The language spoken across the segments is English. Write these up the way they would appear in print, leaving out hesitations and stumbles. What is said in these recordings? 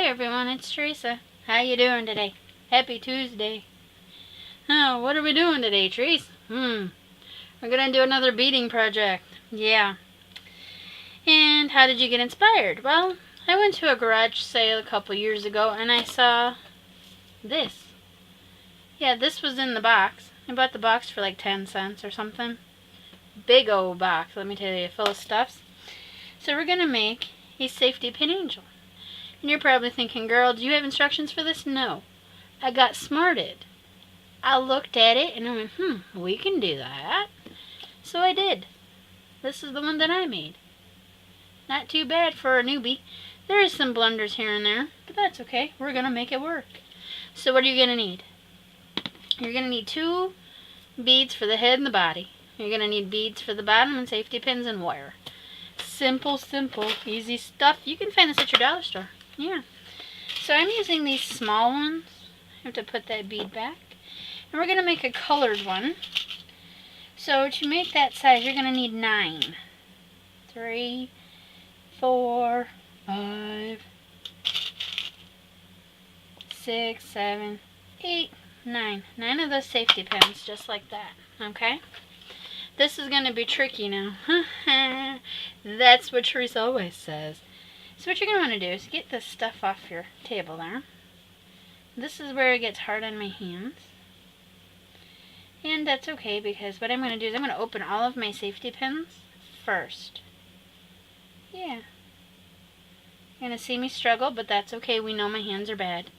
Hi everyone, it's Teresa. How you doing today? Happy Tuesday. Oh, what are we doing today, Teresa? We're gonna do another beading project. Yeah. And how did you get inspired? Well, I went to a garage sale a couple years ago and I saw this. Yeah, this was in the box. I bought the box for like 10 cents or something. Big old box, let me tell you, full of stuffs. So we're gonna make a safety pin angel. And you're probably thinking, girl, do you have instructions for this? No. I got smarted. I looked at it and I went, we can do that. So I did. This is the one that I made. Not too bad for a newbie. There is some blunders here and there, but that's okay. We're going to make it work. So what are you going to need? You're going to need 2 beads for the head and the body. You're going to need beads for the bottom and safety pins and wire. Simple, easy stuff. You can find this at your dollar store. Yeah. So I'm using these small ones. I have to put that bead back. And we're going to make a colored one. So to make that size, you're going to need 9. 3, 4, 5, 6, 7, 8, 9. 9 of those safety pins, just like that. Okay? This is going to be tricky now. That's what Teresa always says. So what you're going to want to do is get this stuff off your table there. This is where it gets hard on my hands. And that's okay, because what I'm going to do is I'm going to open all of my safety pins first. Yeah. You're going to see me struggle, but that's okay. We know my hands are bad.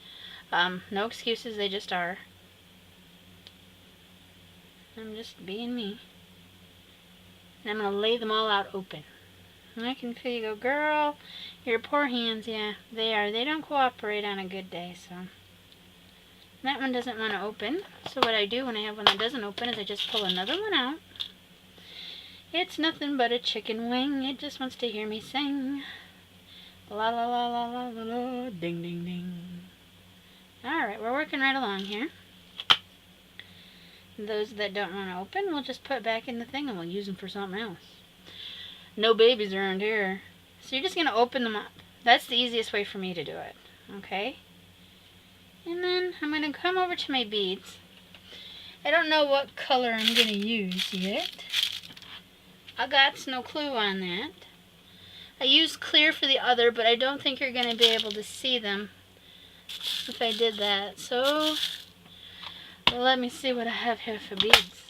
No excuses, they just are. I'm just being me. And I'm going to lay them all out open. And I can feel you go, girl, your poor hands. Yeah, they are. They don't cooperate on a good day, so. That one doesn't want to open. So what I do when I have one that doesn't open is I just pull another one out. It's nothing but a chicken wing. It just wants to hear me sing. La la la la la la la, ding ding ding. Alright, we're working right along here. Those that don't want to open, we'll just put back in the thing and we'll use them for something else. No babies around here. So you're just going to open them up. That's the easiest way for me to do it. Okay? And then I'm going to come over to my beads. I don't know what color I'm going to use yet. I got no clue on that. I used clear for the other, but I don't think you're going to be able to see them if I did that. So, let me see what I have here for beads.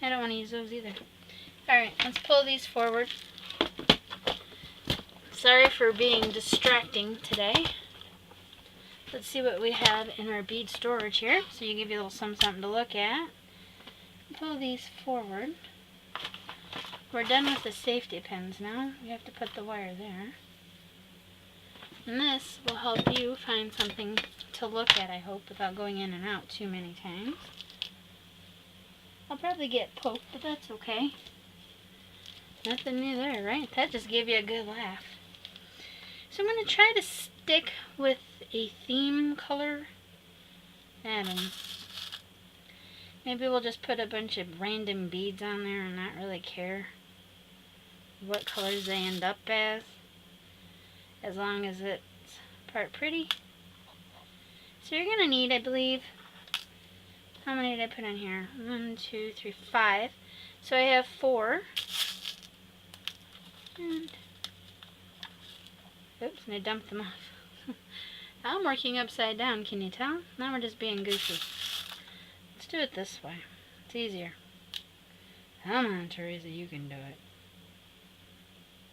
I don't want to use those either. Alright, let's pull these forward. Sorry for being distracting today. Let's see what we have in our bead storage here. So you give you a little something to look at. Pull these forward. We're done with the safety pins now. We have to put the wire there. And this will help you find something to look at, I hope, without going in and out too many times. I'll probably get poked, but that's okay. Nothing new there, right? That just gave you a good laugh. So I'm going to try to stick with a theme color. I don't know. Maybe we'll just put a bunch of random beads on there and not really care what colors they end up as long as it's part pretty. So you're going to need, I believe, how many did I put in here? 1, 2, 3, 5. So I have 4. And oops, and I dumped them off. I'm working upside down, can you tell? Now we're just being goofy. Let's do it this way. It's easier. Come on, Teresa, you can do it.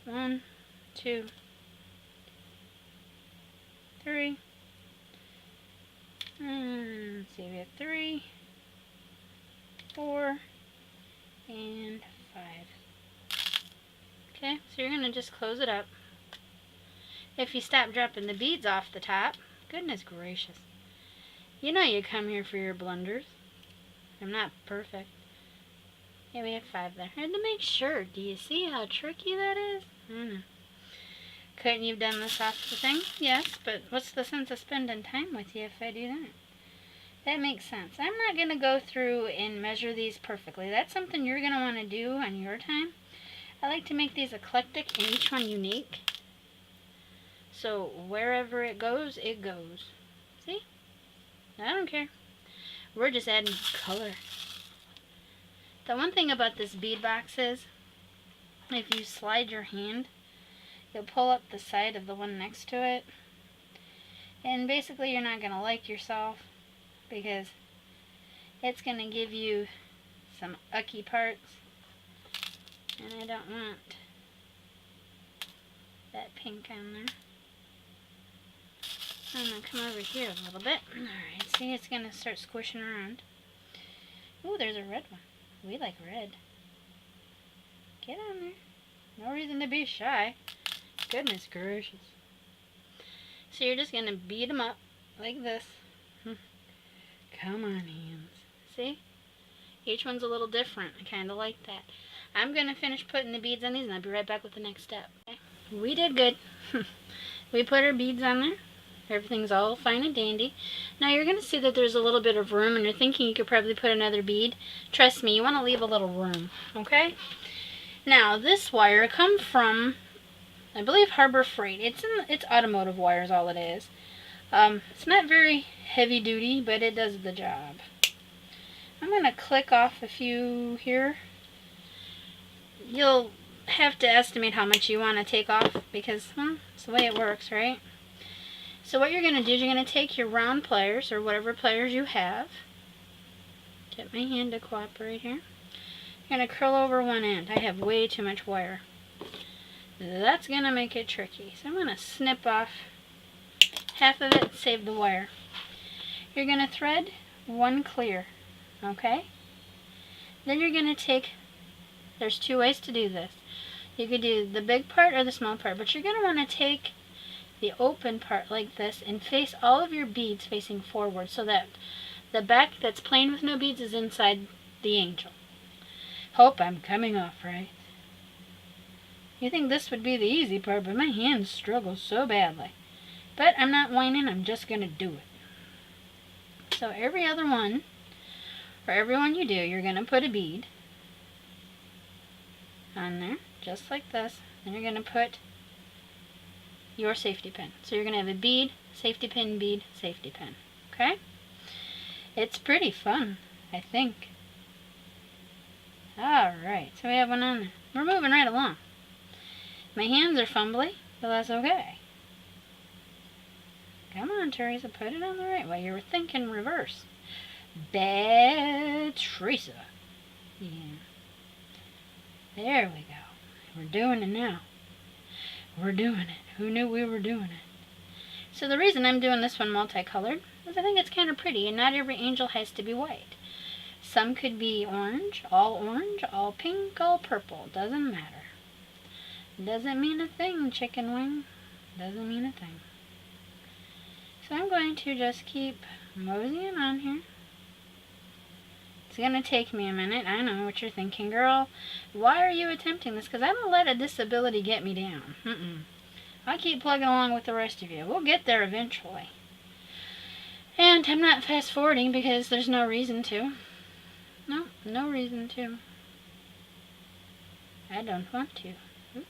1, 2, 3. Let's see, we have 3, 4, and 5. Okay, so you're going to just close it up. If you stop dropping the beads off the top, goodness gracious. You know you come here for your blunders. I'm not perfect. Yeah, we have 5 there. I had to make sure. Do you see how tricky that is? I don't know. Couldn't you have done this off the thing? Yes, but what's the sense of spending time with you if I do that? That makes sense. I'm not going to go through and measure these perfectly. That's something you're going to want to do on your time. I like to make these eclectic and each one unique. So wherever it goes, it goes. See? I don't care. We're just adding color. The one thing about this bead box is, if you slide your hand, you'll pull up the side of the one next to it. And basically you're not going to like yourself because it's going to give you some ucky parts. And I don't want that pink on there. I'm going to come over here a little bit. Alright, see, it's going to start squishing around. Ooh, there's a red one. We like red. Get on there. No reason to be shy. Goodness gracious. So you're just going to beat them up like this. Come on, hands. See? Each one's a little different. I kind of like that. I'm going to finish putting the beads on these and I'll be right back with the next step. Okay? We did good. We put our beads on there. Everything's all fine and dandy. Now you're going to see that there's a little bit of room and you're thinking you could probably put another bead. Trust me, you want to leave a little room, okay? Now this wire come from, I believe, Harbor Freight. It's automotive wire is all it is. It's not very heavy duty, but it does the job. I'm going to click off a few here. You'll have to estimate how much you want to take off because, it's the way it works, right? So what you're going to do is you're going to take your round pliers, or whatever pliers you have. Get my hand to cooperate here. You're going to curl over one end. I have way too much wire. That's going to make it tricky. So I'm going to snip off half of it and save the wire. You're going to thread one clear, okay? Then you're going to take, there's two ways to do this. You could do the big part or the small part, but you're going to want to take the open part like this and face all of your beads facing forward so that the back that's plain with no beads is inside the angel. Hope I'm coming off right. You think this would be the easy part, but my hands struggle so badly. But I'm not whining, I'm just going to do it. So every other one, or every one you do, you're going to put a bead on there, just like this. Then you're going to put your safety pin. So you're going to have a bead, safety pin, bead, safety pin. Okay? It's pretty fun, I think. Alright, so we have one on there. We're moving right along. My hands are fumbly, but that's okay. Come on, Teresa, put it on the right way. You were thinking reverse. Bad Teresa. Yeah. There we go. We're doing it now. We're doing it. Who knew we were doing it? So the reason I'm doing this one multicolored is I think it's kind of pretty, and not every angel has to be white. Some could be orange, all pink, all purple. Doesn't matter. Doesn't mean a thing, chicken wing. Doesn't mean a thing. So I'm going to just keep moseying on here. It's going to take me a minute. I know what you're thinking, girl. Why are you attempting this? Because I don't let a disability get me down. I keep plugging along with the rest of you. We'll get there eventually. And I'm not fast forwarding because there's no reason to. No reason to. I don't want to. Oops.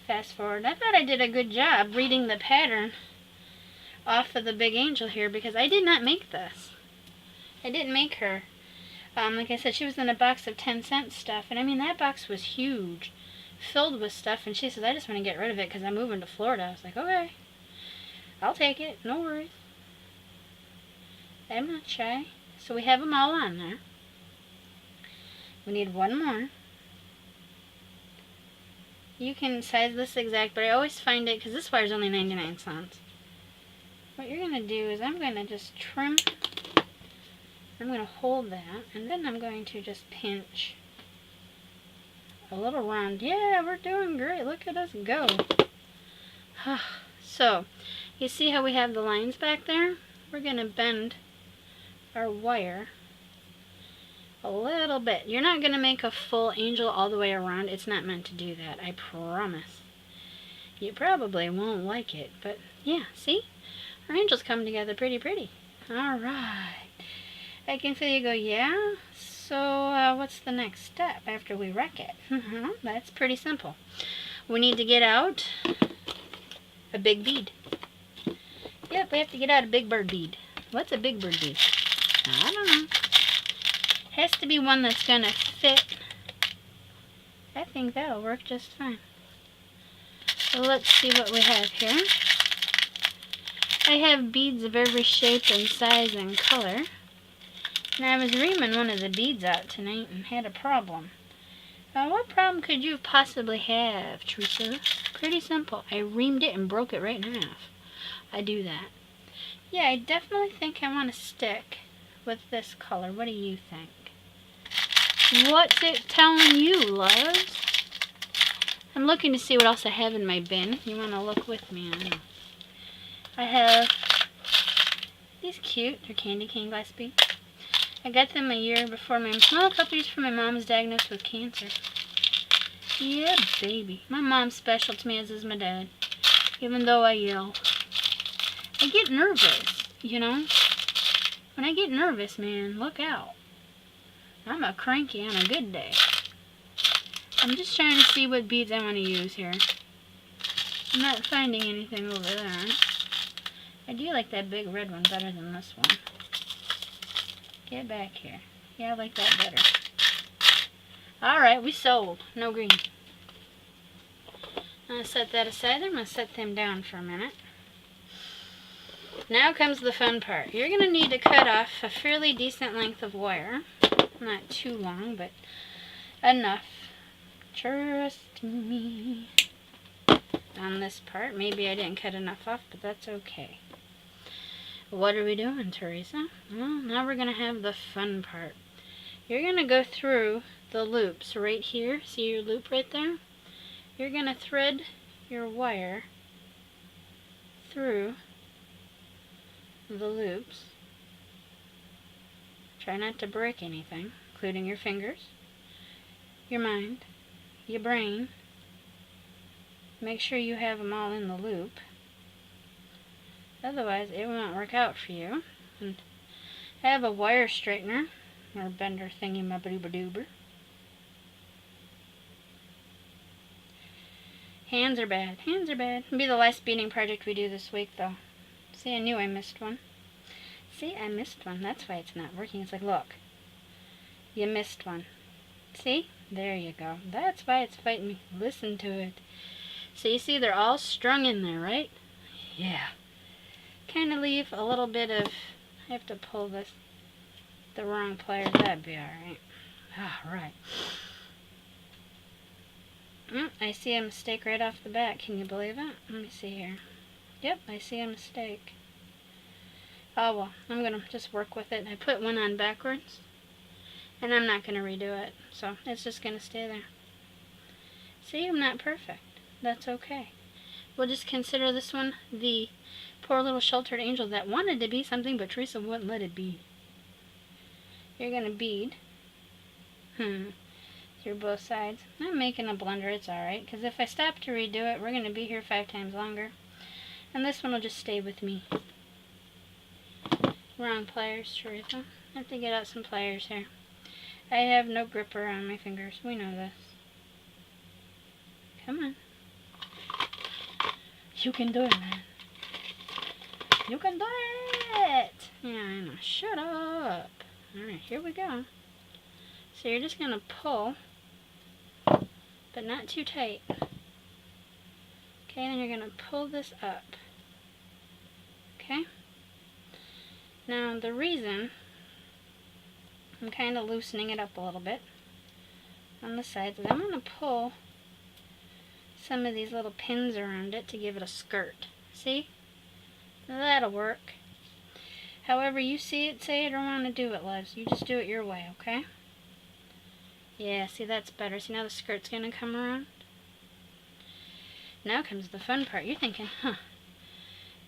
Fast forward. I thought I did a good job reading the pattern off of the big angel here because I did not make this. I didn't make her. Like I said, she was in a box of 10-cent stuff, and I mean that box was huge, filled with stuff, and she says, I just want to get rid of it because I'm moving to Florida. I was like, okay, I'll take it, no worries. I'm not shy. So we have them all on there. We need one more. You can size this exact, but I always find it, because this wire is only 99 cents. What you're going to do is I'm going to just trim. I'm going to hold that, and then I'm going to just pinch a little round. Yeah, we're doing great. Look at us go. So, you see how we have the lines back there? We're going to bend our wire a little bit. You're not going to make a full angel all the way around. It's not meant to do that, I promise. You probably won't like it, but yeah, see? Our angels come together pretty. Alright. I can feel you go, yeah? So what's the next step after we wreck it? That's pretty simple. We need to get out a big bead. Yep, we have to get out a big bird bead. What's a big bird bead? I don't know. Has to be one that's gonna fit. I think that'll work just fine. So let's see what we have here. I have beads of every shape and size and color. And I was reaming one of the beads out tonight and had a problem. What problem could you possibly have, Teresa? Pretty simple. I reamed it and broke it right in half. I do that. Yeah, I definitely think I want to stick with this color. What do you think? What's it telling you, loves? I'm looking to see what else I have in my bin. You want to look with me? I know. I have these cute. They're candy cane glass beads. I got them a year before a couple years before my mom was diagnosed with cancer. Yeah, baby. My mom's special to me, as is my dad. Even though I yell. I get nervous, you know? When I get nervous, man, look out. I'm a cranky on a good day. I'm just trying to see what beads I want to use here. I'm not finding anything over there. I do like that big red one better than this one. Get back here. Yeah, I like that better. Alright, we sold. No green. I'm going to set that aside. I'm going to set them down for a minute. Now comes the fun part. You're going to need to cut off a fairly decent length of wire. Not too long, but enough. Trust me. On this part, maybe I didn't cut enough off, but that's okay. What are we doing, Teresa? Well, now we're going to have the fun part. You're going to go through the loops right here. See your loop right there? You're going to thread your wire through the loops. Try not to break anything, including your fingers, your mind, your brain. Make sure you have them all in the loop. Otherwise, it won't work out for you. And I have a wire straightener, or bender thingy-mabba-dooba-doober. Hands are bad. Hands are bad. It'll be the last beading project we do this week, though. See, I knew I missed one. See, I missed one. That's why it's not working. It's like, look. You missed one. See? There you go. That's why it's fighting me. Listen to it. So you see they're all strung in there, right? Yeah. Kind of leave a little bit of... I have to pull this the wrong pliers. That'd be alright. Alright. I see a mistake right off the bat. Can you believe it? Let me see here. Yep, I see a mistake. Oh well, I'm going to just work with it. I put one on backwards, and I'm not going to redo it. So it's just going to stay there. See, I'm not perfect. That's okay. We'll just consider this one the poor little sheltered angel that wanted to be something, but Teresa wouldn't let it be. You're going to bead through both sides. I'm making a blunder. It's alright, because if I stop to redo it, we're going to be here 5 times longer. And this one will just stay with me. Wrong pliers, Teresa. I have to get out some pliers here. I have no gripper on my fingers. We know this. Come on. You can do it, man. You can do it! Yeah, I know. Shut up. Alright, here we go. So you're just going to pull, but not too tight. Okay, then you're going to pull this up. Okay? Now, the reason I'm kind of loosening it up a little bit on the sides is I'm going to pull some of these little pins around it to give it a skirt. See? That'll work. However you see it, say it, or want to do it, loves. You just do it your way, okay? Yeah, see, that's better. See, now the skirt's going to come around. Now comes the fun part. You're thinking, huh,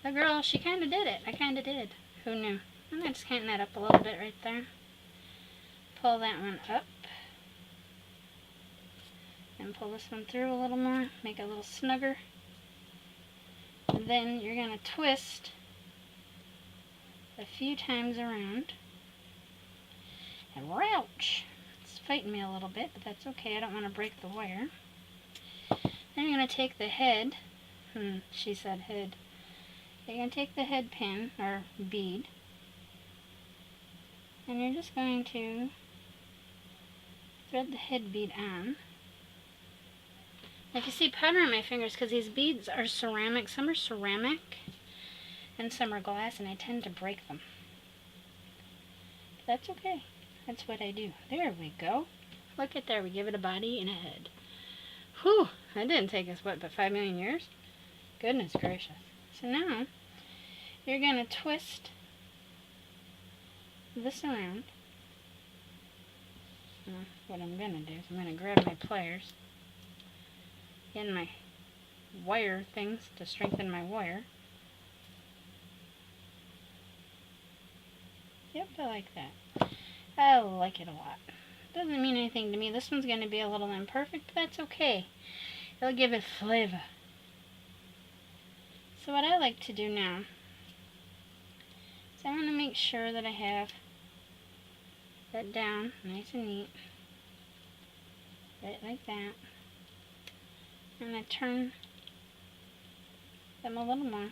the girl, she kind of did it. I kind of did. Who knew? I'm going to just tighten that up a little bit right there. Pull that one up. And pull this one through a little more. Make it a little snugger. And then you're going to twist a few times around. And ouch! It's fighting me a little bit, but that's okay. I don't want to break the wire. Then you're going to take the head. She said head. You're going to take the head pin, or bead, and you're just going to thread the head bead on. If you see powder on my fingers, because these beads are ceramic. Some are ceramic and some are glass, and I tend to break them. But that's okay. That's what I do. There we go. Look at there. We give it a body and a head. Whew! That didn't take us, what, but 5 million years? Goodness gracious. So now, you're going to twist this around. What I'm going to do is I'm going to grab my pliers and my wire things to strengthen my wire. Yep, I like that. I like it a lot. Doesn't mean anything to me. This one's going to be a little imperfect, but that's okay. It'll give it flavor. So what I like to do now is I want to make sure that I have that down nice and neat. Right like that. And I turn them a little more.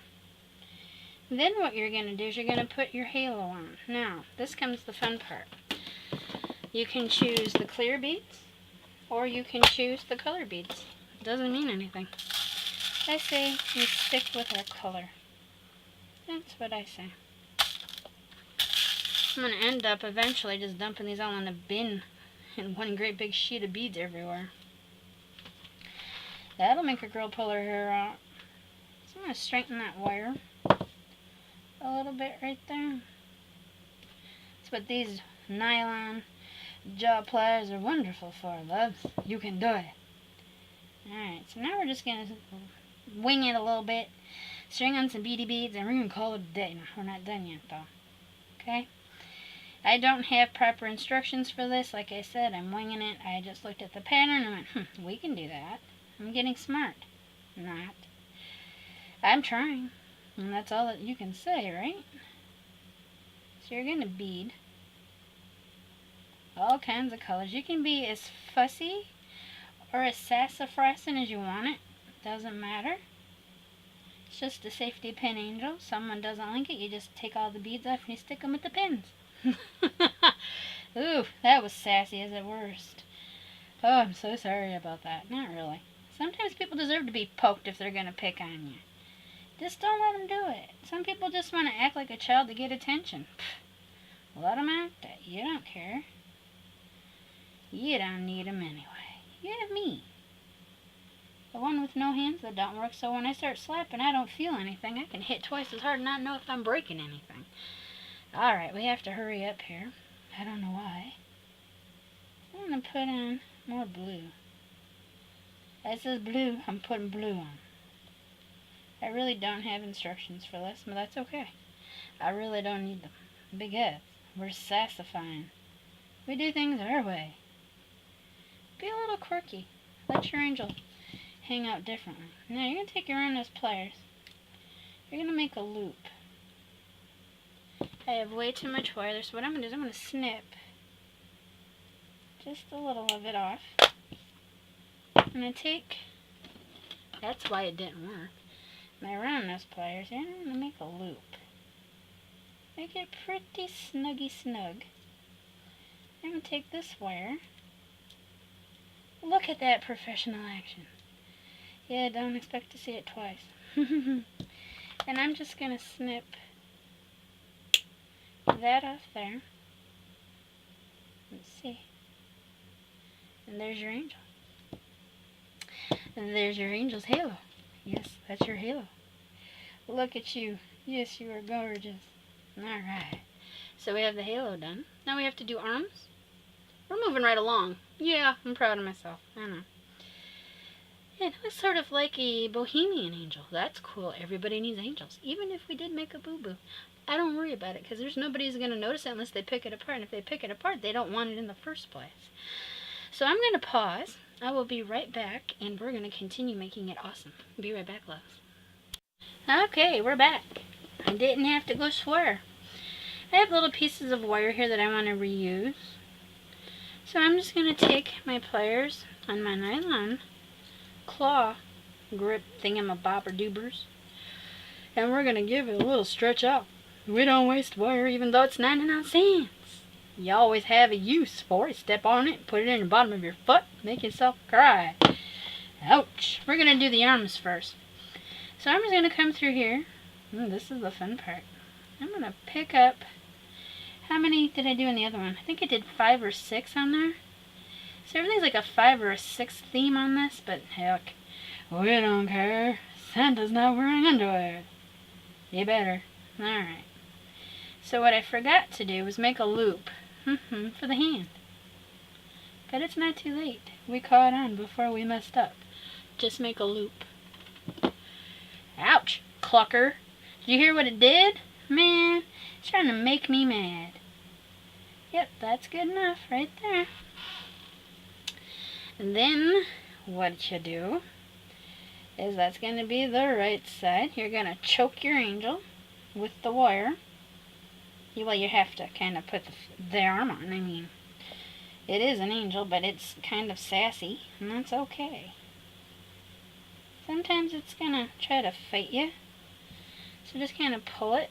Then what you're going to do is you're going to put your halo on. Now, this comes the fun part. You can choose the clear beads, or you can choose the color beads. It doesn't mean anything. I say we stick with our color. That's what I say. I'm going to end up eventually just dumping these all in a bin and one great big sheet of beads everywhere. That'll make a girl pull her hair out. So I'm going to straighten that wire a little bit right there. That's what these nylon jaw pliers are wonderful for, loves. You can do it. Alright, so now we're just going to wing it a little bit, string on some beady beads, and we're going to call it a day. No, we're not done yet, though. Okay? I don't have proper instructions for this. Like I said, I'm winging it. I just looked at the pattern and went, we can do that. I'm getting smart. Not. I'm trying. And that's all that you can say, right? So you're going to bead all kinds of colors. You can be as fussy or as sassafrasin as you want it. Doesn't matter. It's just a safety pin, angel. Someone doesn't like it, you just take all the beads off and you stick them with the pins. Ooh, that was sassy as at worst. Oh, I'm so sorry about that. Not really. Sometimes people deserve to be poked if they're going to pick on you. Just don't let them do it. Some people just want to act like a child to get attention. Pfft, let them act it. You don't care. You don't need them anyway. You have me. The one with no hands that don't work, so when I start slapping, I don't feel anything. I can hit twice as hard and not know if I'm breaking anything. Alright, we have to hurry up here. I don't know why. I'm going to put on more blue. It says blue, I'm putting blue on. I really don't have instructions for this, but that's okay. I really don't need them. Because we're sassifying. We do things our way. Be a little quirky. Let your angel hang out differently. Now you're going to take your own those pliers. You're going to make a loop. I have way too much wire there, so what I'm going to do is I'm going to snip just a little of it off. I'm going to take, that's why it didn't work, my round nose pliers here, and I'm going to make a loop. Make it pretty snuggy snug. I'm going to take this wire. Look at that professional action. Yeah, don't expect to see it twice. And I'm just going to snip that off there. Let's see. And there's your angel. And there's your angel's halo. Yes, that's your halo. Look at you. Yes, you are gorgeous. Alright. So we have the halo done. Now we have to do arms. We're moving right along. Yeah, I'm proud of myself. I know. Yeah, it's sort of like a bohemian angel. That's cool. Everybody needs angels. Even if we did make a boo-boo. I don't worry about it because there's nobody who's going to notice it unless they pick it apart. And if they pick it apart, they don't want it in the first place. So I'm going to pause. I will be right back, and we're going to continue making it awesome. Be right back, loves. Okay, we're back. I didn't have to go swear. I have little pieces of wire here that I want to reuse. So I'm just going to take my pliers on my nylon claw grip thingamabobberdoobers, and we're going to give it a little stretch out. We don't waste wire even though it's 99 cents. You always have a use for it. Step on it, put it in the bottom of your foot, make yourself cry. Ouch. We're going to do the arms first. So I'm just going to come through here. This is the fun part. I'm going to pick up, how many did I do in the other one? I think I did 5 or 6 on there. So everything's like a 5 or a 6 theme on this, but heck, we don't care. Santa's not wearing underwear. You better. Alright. So what I forgot to do was make a loop for the hand. But it's not too late. We caught on before we messed up. Just make a loop. Ouch, clucker. Did you hear what it did? Man, it's trying to make me mad. Yep, that's good enough right there. And then what you do is that's going to be the right side. You're going to choke your angel with the wire. Well, you have to kind of put the arm on. I mean, it is an angel, but it's kind of sassy, and that's okay. Sometimes it's going to try to fight you. So just kind of pull it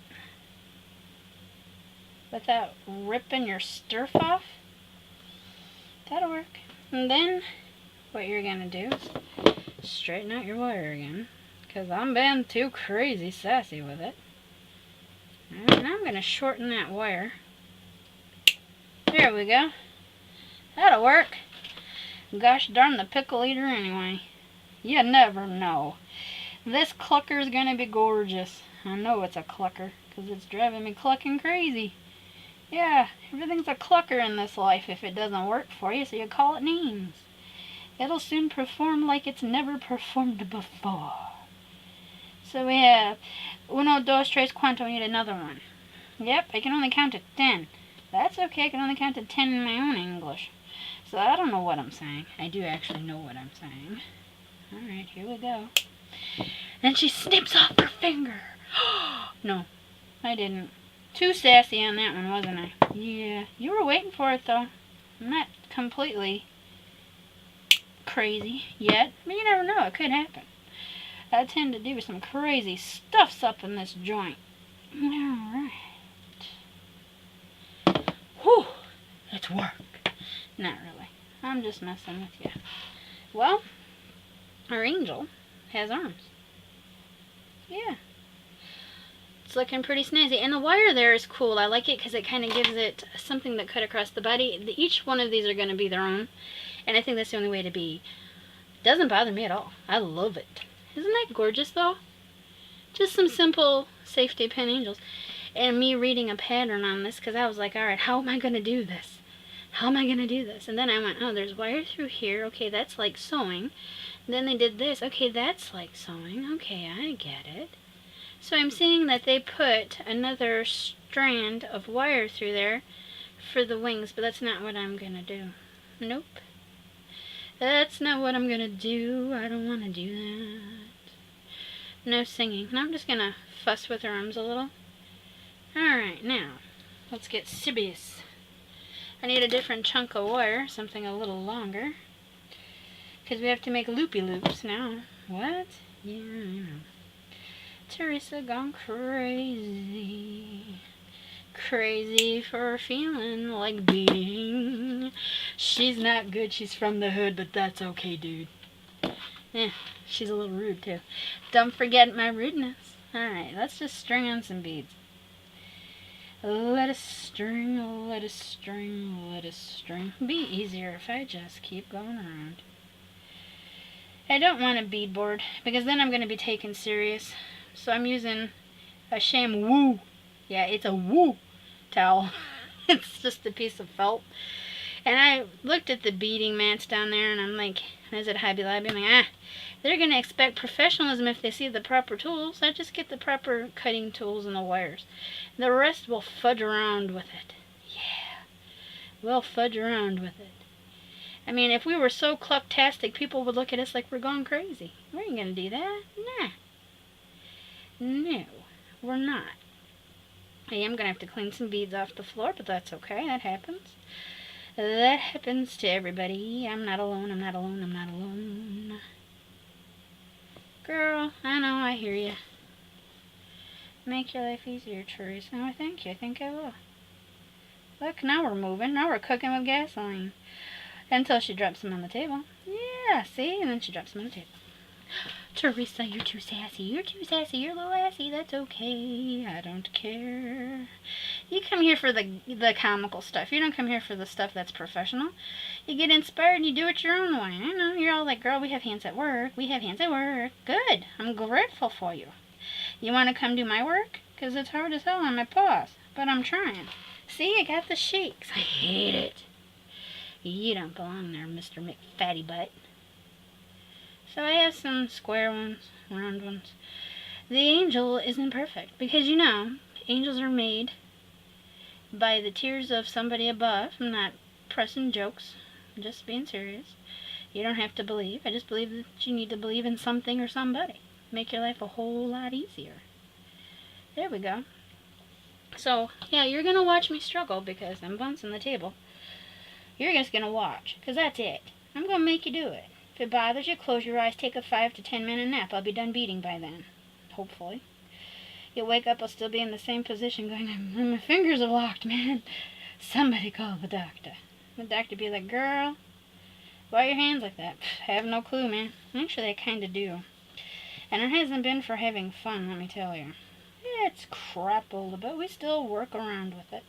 without ripping your stuff off. That'll work. And then what you're going to do is straighten out your wire again, because I'm being too crazy sassy with it. And I'm going to shorten that wire. There we go. That'll work. Gosh darn the pickle eater anyway. You never know. This clucker is going to be gorgeous. I know it's a clucker because it's driving me clucking crazy. Yeah, everything's a clucker in this life if it doesn't work for you, so you call it names. It'll soon perform like it's never performed before. So we have uno, dos, tres, cuanto. We need another one. Yep, I can only count to 10. That's okay, I can only count to 10 in my own English. So I don't know what I'm saying. I do actually know what I'm saying. Alright, here we go. And she snips off her finger. No, I didn't. Too sassy on that one, wasn't I? Yeah, you were waiting for it though. I'm not completely crazy yet, but you never know, it could happen. I tend to do some crazy stuffs up in this joint. Alright. Whew, it's work. Not really. I'm just messing with you. Well, our angel has arms. Yeah. It's looking pretty snazzy. And the wire there is cool. I like it because it kind of gives it something that cut across the body. Each one of these are going to be their own. And I think that's the only way to be. It doesn't bother me at all. I love it. Isn't that gorgeous though? Just some simple safety pin angels. And me reading a pattern on this because I was like, alright, how am I going to do this? How am I going to do this? And then I went, oh, there's wire through here. Okay, that's like sewing. And then they did this. Okay, that's like sewing. Okay, I get it. So I'm seeing that they put another strand of wire through there for the wings, but that's not what I'm going to do. Nope. That's not what I'm going to do. I don't want to do that. No singing. And I'm just going to fuss with her arms a little. Alright, now, let's get serious. I need a different chunk of wire, something a little longer. Because we have to make loopy loops now. What? Yeah, I know. Teresa gone crazy. Crazy for feeling like being. She's not good, she's from the hood, but that's okay, dude. Yeah, she's a little rude too. Don't forget my rudeness. Alright, let's just string on some beads. Let us string, let us string, let us string. Be easier if I just keep going around. I don't want a bead board because then I'm going to be taken serious. So I'm using a sham woo. Yeah, it's a woo towel. It's just a piece of felt. And I looked at the beading mats down there and I'm like, is it Hobby Lobby? I'm like, they're going to expect professionalism if they see the proper tools. I just get the proper cutting tools and the wires. The rest will fudge around with it. Yeah, we'll fudge around with it. I mean, if we were so clucktastic, people would look at us like we're going crazy. We ain't going to do that. Nah. No, we're not. I am going to have to clean some beads off the floor, but that's okay. That happens. That happens to everybody. I'm not alone, I'm not alone, I'm not alone. Girl, I know, I hear you. Make your life easier, Teresa. Oh, thank you. I think I will. Look, now we're moving. Now we're cooking with gasoline. Until she drops them on the table. Yeah, see? And then she drops them on the table. Teresa, you're too sassy. You're too sassy. You're a little assy. That's okay. I don't care. You come here for the comical stuff. You don't come here for the stuff that's professional. You get inspired and you do it your own way. I know. You're all like, girl, we have hands at work. We have hands at work. Good. I'm grateful for you. You want to come do my work? Because it's hard as hell on my paws. But I'm trying. See, I got the shakes. I hate it. You don't belong there, Mr. McFatty Butt. So I have some square ones, round ones. The angel isn't perfect. Because, you know, angels are made by the tears of somebody above. I'm not pressing jokes. I'm just being serious. You don't have to believe. I just believe that you need to believe in something or somebody. Make your life a whole lot easier. There we go. So, yeah, you're going to watch me struggle because I'm bouncing the table. You're just going to watch, because that's it. I'm going to make you do it. If it bothers you, close your eyes, take a 5 to 10 minute nap. I'll be done beating by then. Hopefully. You'll wake up, I'll still be in the same position going, my fingers are locked, man. Somebody call the doctor. The doctor be like, girl, why are your hands like that? I have no clue, man. Actually, I kind of do. And it hasn't been for having fun, let me tell you. It's crap a little bit. We still work around with it.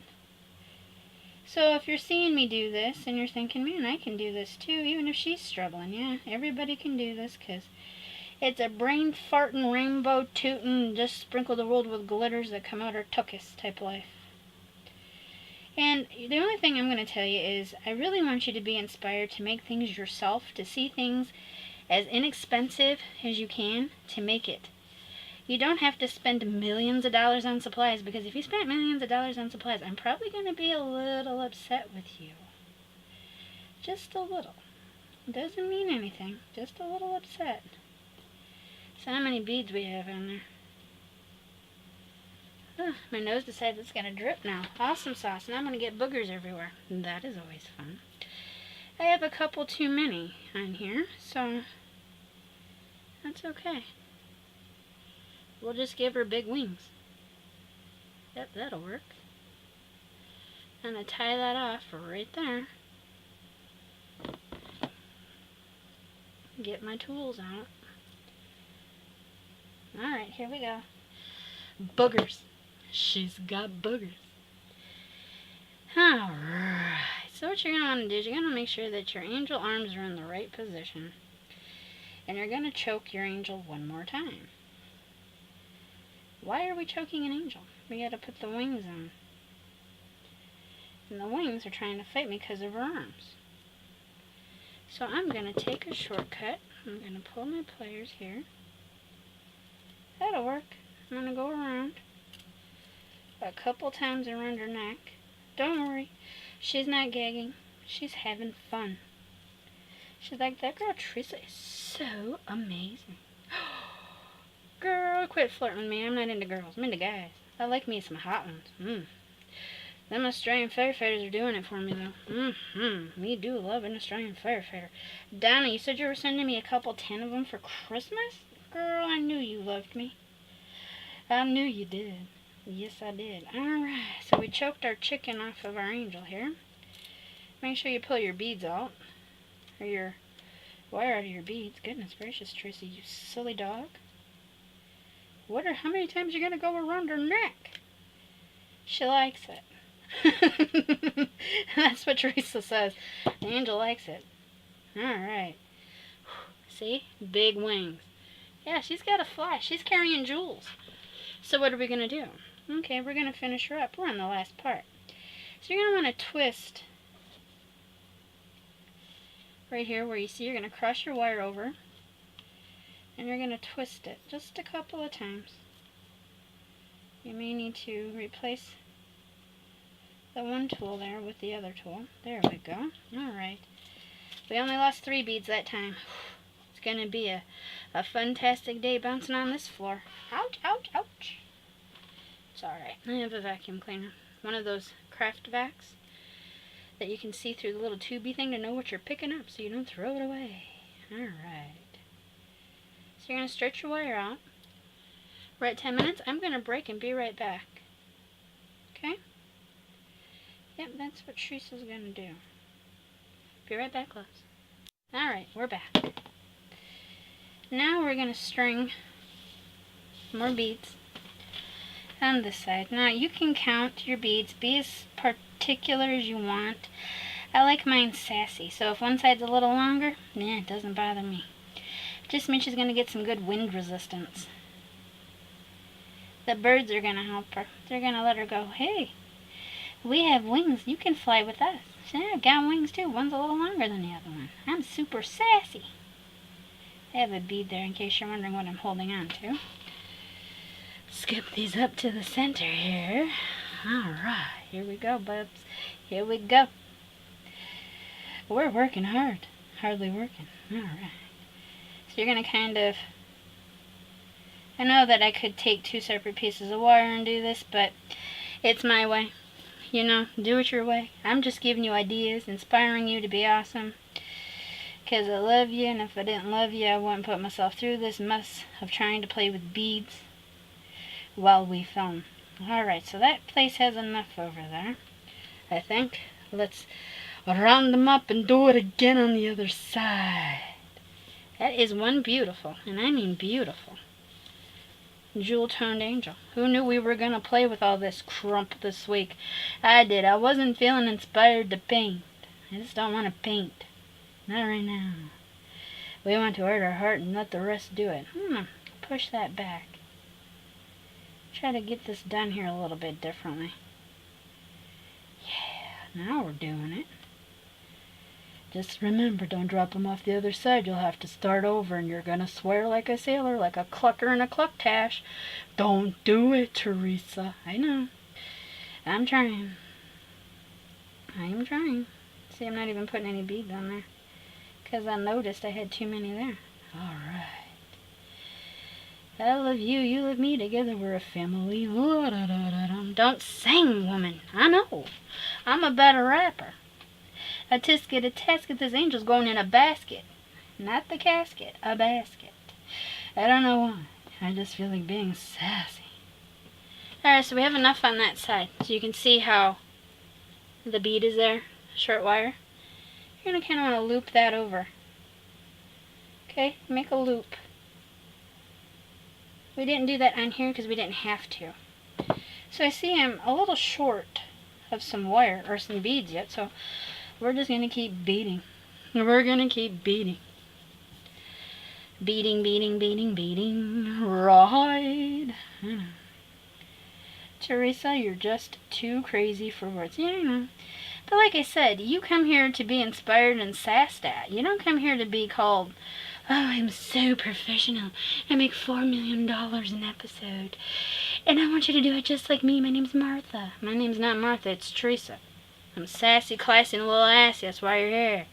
So if you're seeing me do this and you're thinking, man, I can do this too, even if she's struggling. Yeah, everybody can do this because it's a brain farting, rainbow tooting, just sprinkle the world with glitters that come out our tuckus type life. And the only thing I'm going to tell you is I really want you to be inspired to make things yourself, to see things as inexpensive as you can to make it. You don't have to spend millions of dollars on supplies, because if you spent millions of dollars on supplies, I'm probably going to be a little upset with you. Just a little. Doesn't mean anything. Just a little upset. So how many beads we have on there? Oh, my nose decides it's going to drip now. Awesome sauce. Now I'm going to get boogers everywhere. That is always fun. I have a couple too many on here, so that's okay. We'll just give her big wings. Yep, that'll work. I'm going to tie that off right there. Get my tools out. Alright, here we go. Boogers. She's got boogers. Alright, so what you're going to want to do is you're going to make sure that your angel arms are in the right position. And you're going to choke your angel one more time. Why are we choking an angel? We got to put the wings on. And the wings are trying to fight me because of her arms. So I'm going to take a shortcut. I'm going to pull my pliers here. That'll work. I'm going to go around a couple times around her neck. Don't worry. She's not gagging. She's having fun. She's like, that girl Teresa is so amazing. Girl, quit flirting with me. I'm not into girls. I'm into guys. I like me some hot ones. Them Australian firefighters are doing it for me, though. Me do love an Australian firefighter. Donna, you said you were sending me a couple 10 of them for Christmas? Girl, I knew you loved me. I knew you did. Yes, I did. Alright, so we choked our chicken off of our angel here. Make sure you pull your beads out. Or your wire out of your beads. Goodness gracious, Tracy, you silly dog. How many times are you going to go around her neck? She likes it. That's what Teresa says. The angel likes it. Alright. See? Big wings. Yeah, she's got to fly. She's carrying jewels. So what are we going to do? Okay, we're going to finish her up. We're on the last part. So you're going to want to twist right here where you see you're going to cross your wire over. And you're going to twist it just a couple of times. You may need to replace the one tool there with the other tool. There we go. Alright. We only lost 3 beads that time. It's going to be a fantastic day bouncing on this floor. Ouch, ouch, ouch. It's alright. I have a vacuum cleaner. One of those craft vacs that you can see through the little tubey thing to know what you're picking up so you don't throw it away. Alright. So you're going to stretch your wire out. We're at 10 minutes. I'm going to break and be right back. Okay? Yep, that's what Teresa's going to do. Be right back, loves. Alright, we're back. Now we're going to string more beads on this side. Now you can count your beads. Be as particular as you want. I like mine sassy, so if one side's a little longer, it doesn't bother me. It just means she's going to get some good wind resistance. The birds are going to help her. They're going to let her go, hey, we have wings. You can fly with us. Yeah, I've got wings too. One's a little longer than the other one. I'm super sassy. I have a bead there in case you're wondering what I'm holding on to. Scoop these up to the center here. Alright, here we go, bubs. Here we go. We're working hard. Hardly working. Alright. So you're going to kind of... I know that I could take 2 separate pieces of wire and do this, but it's my way. You know, do it your way. I'm just giving you ideas, inspiring you to be awesome. Because I love you, and if I didn't love you, I wouldn't put myself through this mess of trying to play with beads while we film. Alright, so that place has enough over there, I think. Let's round them up and do it again on the other side. That is one beautiful, and I mean beautiful, jewel-toned angel. Who knew we were going to play with all this crump this week? I did. I wasn't feeling inspired to paint. I just don't want to paint. Not right now. We want to hurt our heart and let the rest do it. Push that back. Try to get this done here a little bit differently. Yeah, now we're doing it. Just remember, don't drop them off the other side. You'll have to start over and you're going to swear like a sailor, like a clucker in a clucktash. Don't do it, Teresa. I know. I'm trying. I am trying. See, I'm not even putting any beads on there, because I noticed I had too many there. Alright. I love you, you love me, together we're a family. Don't sing, woman. I know. I'm a better rapper. A tisket, a tasket, this angel's going in a basket. Not the casket, a basket. I don't know why. I just feel like being sassy. Alright, so we have enough on that side. So you can see how the bead is there. Short wire. You're going to kind of want to loop that over. Okay, make a loop. We didn't do that on here because we didn't have to. So I see I'm a little short of some wire or some beads yet, so we're just going to keep beading. We're going to keep beading. Beading, beading, beading, beading. Right. Teresa, you're just too crazy for words. Yeah, I know. But like I said, you come here to be inspired and sassed at. You don't come here to be called, oh, I'm so professional. I make $4 million an episode. And I want you to do it just like me. My name's Martha. My name's not Martha, it's Teresa. I'm sassy, classy, and a little assy. That's why you're here.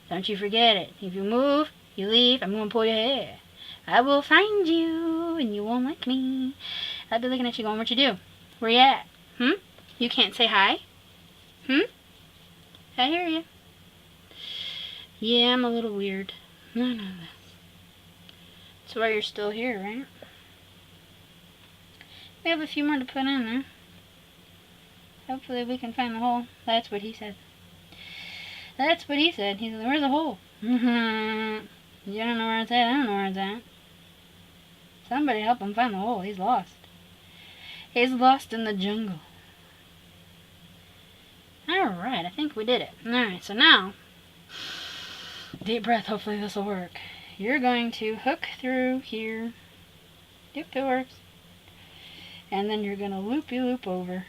Don't you forget it. If you move, you leave, I'm going to pull your hair. I will find you, and you won't like me. I'll be looking at you going, what you do? Where you at? You can't say hi? I hear you. Yeah, I'm a little weird. I know that. That's why you're still here, right? We have a few more to put in there. Hopefully we can find the hole. That's what he said. That's what he said. He said, where's the hole? You don't know where it's at. I don't know where it's at. Somebody help him find the hole. He's lost. He's lost in the jungle. Alright, I think we did it. Alright, so now, deep breath, hopefully this will work. You're going to hook through here. Yep, it works. And then you're going to loop over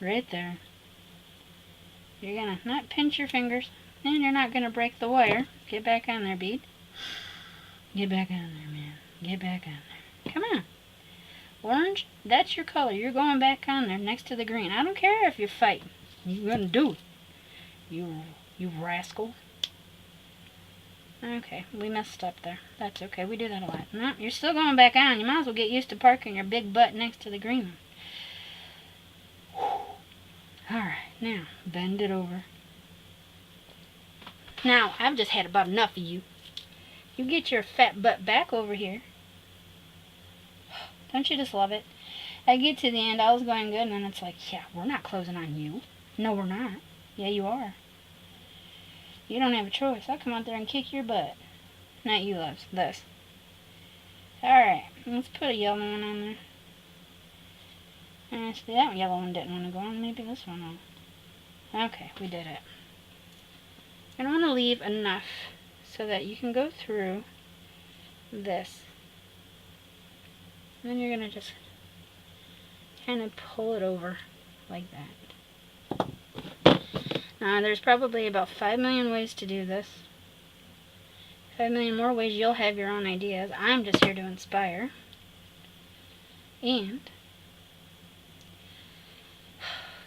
right there. You're going to not pinch your fingers, and you're not going to break the wire. Get back on there, bead. Get back on there, man. Get back on there. Come on. Orange, that's your color. You're going back on there next to the green. I don't care if you're fighting. You're going to do it. You rascal. Okay, we messed up there. That's okay. We do that a lot. No, you're still going back on. You might as well get used to parking your big butt next to the green one. Alright, now, bend it over. Now, I've just had about enough of you. You get your fat butt back over here. Don't you just love it? I get to the end, all's going good, and then it's like, yeah, we're not closing on you. No, we're not. Yeah, you are. You don't have a choice. I'll come out there and kick your butt. Not you, loves. This. Alright, let's put a yellow one on there. See, that yellow one didn't want to go on. Maybe this one will. Okay, we did it. I want to leave enough so that you can go through this. And then you're going to just kind of pull it over like that. Now, there's probably about 5 million ways to do this. 5 million more ways. You'll have your own ideas. I'm just here to inspire. And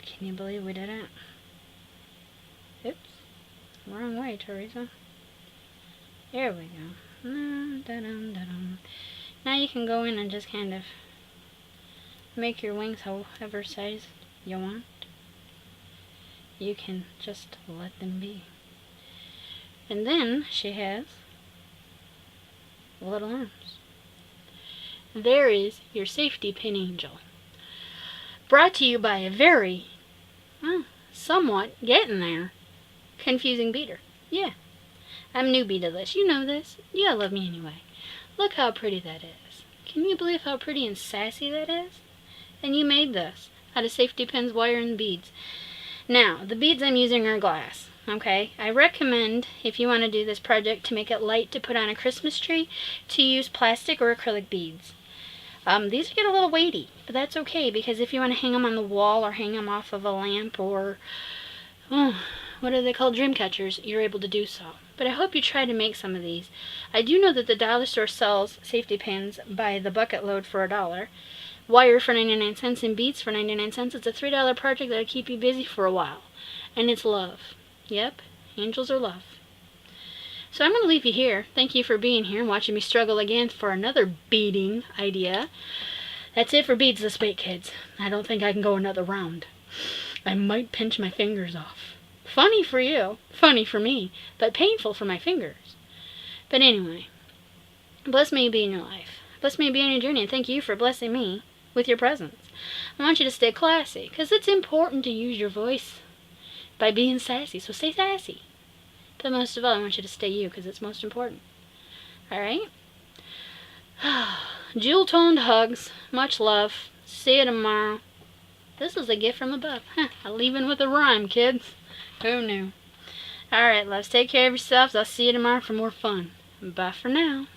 can you believe we did it? Oops. Wrong way, Teresa. There we go. Now you can go in and just kind of make your wings however size you want. You can just let them be. And then she has little arms. There is your safety pin angel. Brought to you by a very, somewhat getting there, confusing beater. Yeah, I'm newbie to this. You know this. You gotta love me anyway. Look how pretty that is. Can you believe how pretty and sassy that is? And you made this out of safety pins, wire, and beads. Now, the beads I'm using are glass. Okay, I recommend, if you want to do this project to make it light to put on a Christmas tree, to use plastic or acrylic beads. These get a little weighty, but that's okay, because if you want to hang them on the wall or hang them off of a lamp or, what are they called, dream catchers, you're able to do so. But I hope you try to make some of these. I do know that the dollar store sells safety pins by the bucket load for $1, wire for 99 cents, and beads for 99 cents. It's a $3 project that'll keep you busy for a while. And it's love. Yep, angels are love. So I'm going to leave you here. Thank you for being here and watching me struggle again for another beading idea. That's it for beads this week, kids. I don't think I can go another round. I might pinch my fingers off. Funny for you, funny for me, but painful for my fingers. But anyway, bless me be in your life. Bless me be on your journey, and thank you for blessing me with your presence. I want you to stay classy, because it's important to use your voice by being sassy, so stay sassy. But most of all, I want you to stay you, because it's most important. Alright? Jewel-toned hugs. Much love. See you tomorrow. This is a gift from above. I'm leaving with a rhyme, kids. Who knew? Alright, loves. Take care of yourselves. I'll see you tomorrow for more fun. Bye for now.